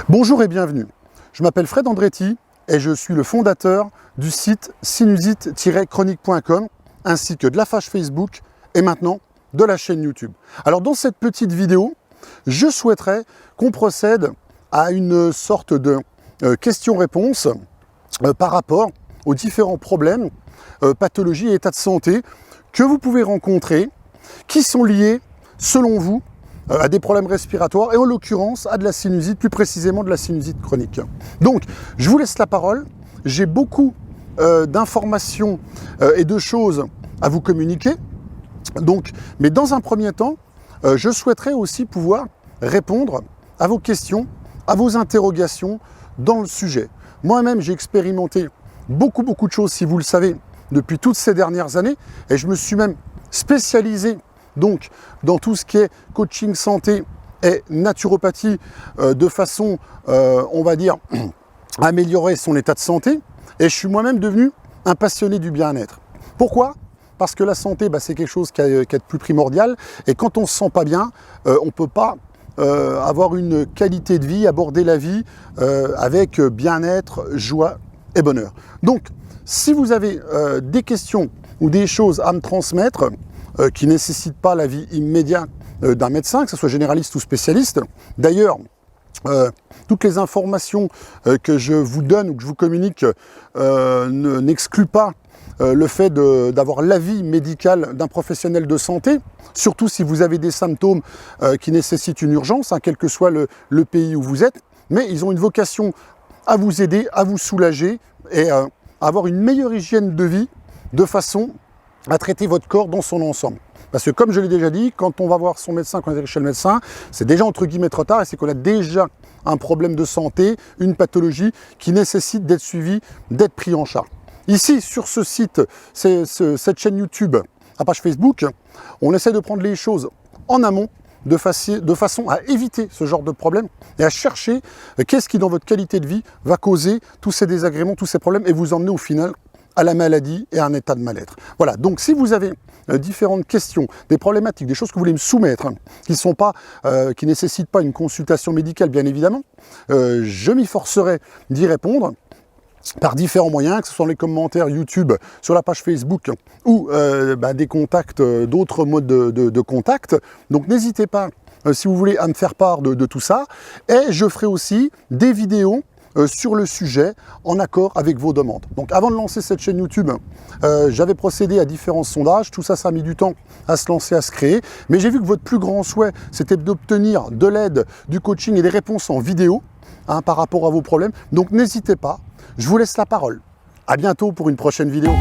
Bonjour et bienvenue. Je m'appelle Fred Andretti et je suis le fondateur du site sinusite-chronique.com ainsi que de la page Facebook et maintenant de la chaîne YouTube. Alors dans cette petite vidéo, je souhaiterais qu'on procède à une sorte de question-réponse par rapport aux différents problèmes, pathologies et états de santé que vous pouvez rencontrer qui sont liés, selon vous, à des problèmes respiratoires et en l'occurrence à de la sinusite, plus précisément de la sinusite chronique. Donc, je vous laisse la parole. J'ai beaucoup d'informations et de choses à vous communiquer. Donc, mais dans un premier temps, je souhaiterais aussi pouvoir répondre à vos questions, à vos interrogations dans le sujet. Moi-même, j'ai expérimenté beaucoup de choses, si vous le savez, depuis toutes ces dernières années, et je me suis même spécialisé donc dans tout ce qui est coaching santé et naturopathie de façon, on va dire, à améliorer son état de santé. Et je suis moi-même devenu un passionné du bien-être. Pourquoi ? Parce que la santé, c'est quelque chose qui est de plus primordial. Et quand on ne se sent pas bien, on ne peut pas avoir une qualité de vie, aborder la vie avec bien-être, joie et bonheur. Donc, si vous avez des questions ou des choses à me transmettre, qui ne nécessite pas l'avis immédiat d'un médecin, que ce soit généraliste ou spécialiste. D'ailleurs, toutes les informations que je vous donne ou que je vous communique n'excluent pas le fait d'avoir l'avis médical d'un professionnel de santé, surtout si vous avez des symptômes qui nécessitent une urgence, quel que soit le pays où vous êtes, mais ils ont une vocation à vous aider, à vous soulager et à avoir une meilleure hygiène de vie de façon à traiter votre corps dans son ensemble. Parce que comme je l'ai déjà dit, quand on va voir son médecin, quand on est chez le médecin, c'est déjà entre guillemets trop tard et c'est qu'on a déjà un problème de santé, une pathologie qui nécessite d'être suivi, d'être pris en charge. Ici, sur ce site, cette chaîne YouTube, la page Facebook, on essaie de prendre les choses en amont de façon à éviter ce genre de problème et à chercher qu'est-ce qui dans votre qualité de vie va causer tous ces désagréments, tous ces problèmes et vous emmener au final à la maladie et à un état de mal-être. Voilà, donc si vous avez différentes questions, des problématiques, des choses que vous voulez me soumettre, qui ne nécessitent pas une consultation médicale, bien évidemment, je m'y forcerai d'y répondre par différents moyens, que ce soit les commentaires YouTube, sur la page Facebook ou des contacts, d'autres modes de contact. Donc n'hésitez pas, si vous voulez, à me faire part de tout ça. Et je ferai aussi des vidéos sur le sujet en accord avec vos demandes. Donc avant de lancer cette chaîne YouTube, j'avais procédé à différents sondages, tout ça a mis du temps à se lancer, à se créer, mais j'ai vu que votre plus grand souhait, c'était d'obtenir de l'aide, du coaching et des réponses en vidéo par rapport à vos problèmes. Donc n'hésitez pas, je vous laisse la parole. À bientôt pour une prochaine vidéo.